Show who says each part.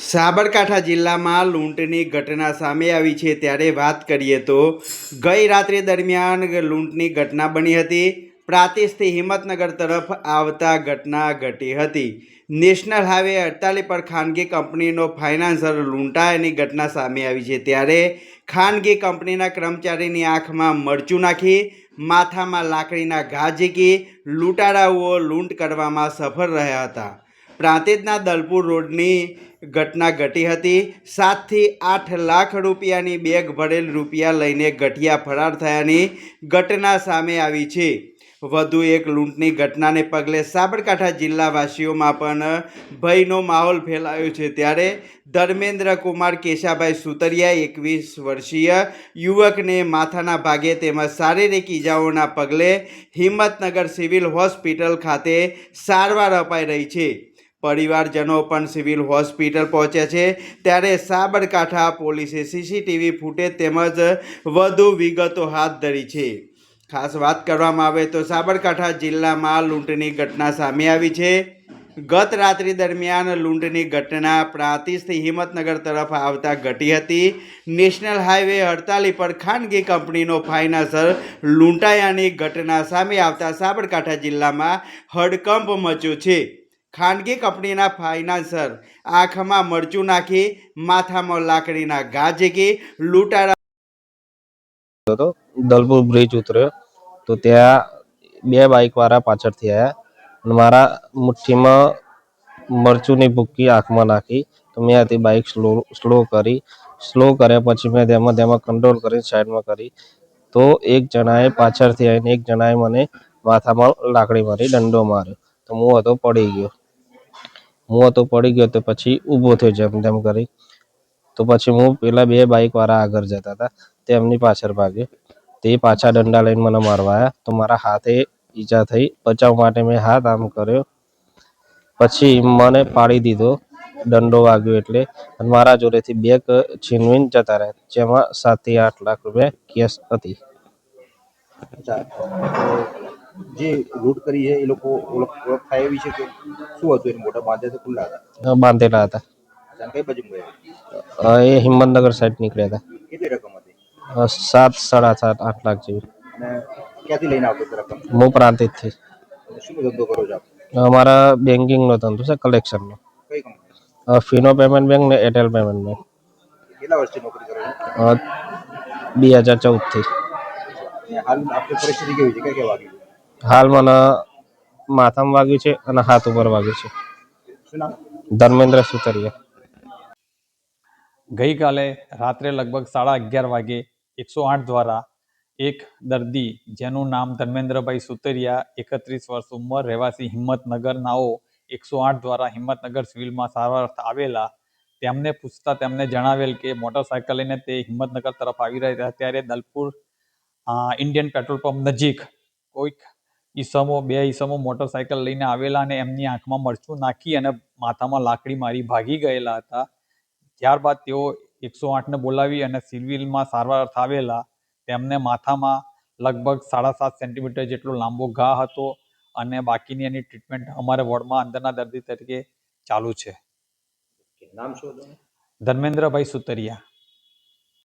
Speaker 1: સાબરકાંઠા જિલ્લામાં લૂંટની ઘટના સામે આવી છે ત્યારે વાત કરીએ તો ગઈ રાત્રે દરમિયાન લૂંટની ઘટના બની હતી। પ્રાંતિજથી હિંમતનગર તરફ આવતા ઘટના ઘટી હતી। નેશનલ હાઈવે 48 પર ખાનગી કંપનીનો ફાઇનાન્સર લૂંટાયાની ઘટના સામે આવી છે ત્યારે ખાનગી કંપનીના કર્મચારીની આંખમાં મરચું નાખી માથામાં લાકડીના ઘા ઝીકી લૂંટારાઓ લૂંટ કરવામાં સફળ રહ્યા હતા। પ્રાંતિજના દલપુર રોડની ઘટના ઘટી હતી। 7 થી 8 લાખ રૂપિયાની બેગ ભરેલ રૂપિયા લઈને ગઠિયા ફરાર થયાની ઘટના સામે આવી છે। વધુ એક લૂંટની ઘટનાને પગલે સાબરકાંઠા જિલ્લાવાસીઓમાં પણ ભયનો માહોલ ફેલાયો છે ત્યારે ધર્મેન્દ્ર કુમાર કેશાભાઈ સુતરિયા 21 વર્ષીય યુવકને માથાના ભાગે તેમજ શારીરિક ઈજાઓના પગલે હિંમતનગર સિવિલ હોસ્પિટલ ખાતે સારવાર અપાઈ રહી છે। પરિવારજનો પણ સિવિલ હોસ્પિટલ પહોંચ્યા છે ત્યારે સાબરકાંઠા પોલીસે સીસીટીવી ફૂટેજ તેમજ વધુ વિગતો હાથ ધરી છે। ખાસ વાત કરવામાં આવે તો સાબરકાંઠા જિલ્લામાં લૂંટની ઘટના સામે આવી છે। ગત રાત્રિ દરમિયાન લૂંટની ઘટના પ્રાંતિજથી હિંમતનગર તરફ આવતા ઘટી હતી। નેશનલ હાઈવે 48 પર ખાનગી કંપનીનો ફાઇનાન્સર લૂંટાયાની ઘટના સામે આવતા સાબરકાંઠા જિલ્લામાં હડકંપ મચ્યો છે। ખાનગી કંપનીના ફાઇનાન્સર આંખમાં મરચું નાખી માથામાં લાકડીના ઘા ઝીકી લૂંટારા
Speaker 2: હતો। દલપુર બ્રિજ ઉતર્યો તો ત્યાં બે બાઇક વાળા પાછળથી આવ્યા અને મારા મુઠ્ઠીમાં મરચુંની ભૂક્કી આંખમાં નાખી તો મેં હતી બાઇક સ્લો કર્યા પછી મેં ધીમે કંટ્રોલ કરી સાઈડમાં કરી તો એક જણાએ પાછળથી આવીને એક જણાએ મને માથામાં લાકડી મારી દંડો માર્યો તો હું હતો પડી ગયો તો પછી ઊભો થયો જેમ તેમ કરી તો પછી હું પેલા બે બાઇક વાળા આગળ જતા હતા તેમની પાછળ ભાગ્યો તે પાછા દંડા લઈને મને મારવા આવ્યા તો મારા હાથે ઈજા થઈ। બચાવ માટે મેં હાથ આમ કર્યો પછી મને પાડી દીધો દંડો વાગ્યો એટલે અને મારા જોડેથી બેગ છીનવીને જતા રહ્યા જેમાં 7 થી 8 લાખ રૂપિયા કેશ હતી।
Speaker 3: જે લૂંટ કરી છે એ લોકો ઓળખ થાય એવી છે કે શું હતું? એને મોટા બાંધે તો ખુલ્લા હતા?
Speaker 2: બાંધેલા હતા।
Speaker 3: કઈ બાજુ ગયા?
Speaker 2: એ હિંમતનગર સાઈડ નીકળ્યા હતા।
Speaker 3: કેટલી રકમ હતી?
Speaker 2: 7, 7.5, 8 લાખ જેવી।
Speaker 3: અને ક્યાંથી લઈને આવતો હતો રકમ?
Speaker 2: હું પ્રાંતિજથી।
Speaker 3: શું ધંધો કરો છો આપ?
Speaker 2: અમારા બેન્કિંગનો ધંધો છે, કલેક્શનનો।
Speaker 3: કઈ કંપની?
Speaker 2: ફિનો પેમેન્ટ બેંક ને એરટેલ પેમેન્ટ બેંક।
Speaker 3: કેટલા વર્ષથી નોકરી કરો છો?
Speaker 2: 2014 થી।
Speaker 3: હાલ આપની પરિસ્થિતિ કેવી છે? ક્યાં વાગ્યું?
Speaker 2: હાલ મને માથામાં વાગ્યું છે અને હાથ ઉપર વાગ્યું છે।
Speaker 3: શું નામ?
Speaker 2: ધર્મેન્દ્ર સુતરિયા।
Speaker 4: ગઈકાલે રાત્રે લગભગ 11:30 વાગે 108 દ્વારા એક દર્દી જેનું નામ ધર્મેન્દ્રભાઈ સુતરિયા 31 વર્ષ ઉંમર રહેવાસી હિંમતનગર નાઓ 108 દ્વારા હિંમતનગર સિવિલમાં સારવાર આવેલા તેમને પૂછતા તેમને જણાવેલ કે મોટરસાયકલ લઈને તે હિંમતનગર તરફ આવી રહ્યા હતા ત્યારે દલપુર ઇન્ડિયન પેટ્રોલ પંપ નજીક કોઈક બે ઈસમો મોટરસાયકલ લઈને આવેલા અને એમની આંખમાં મરચું નાખી અને માથામાં લાકડી મારી ભાગી ગયેલા હતા। ત્યારબાદ તેઓ 108ને બોલાવી અને સિવિલમાં સારવાર અર્થે આવેલા તેમને માથામાં લગભગ 7.5 સેન્ટીમીટર જેટલો લાંબો ઘા હતો અને બાકીની એની ટ્રીટમેન્ટ અમારા વોર્ડમાં અંદરના દર્દી તરીકે ચાલુ છે।
Speaker 3: નામ શું હતું?
Speaker 4: ધર્મેન્દ્રભાઈ સુતરિયા।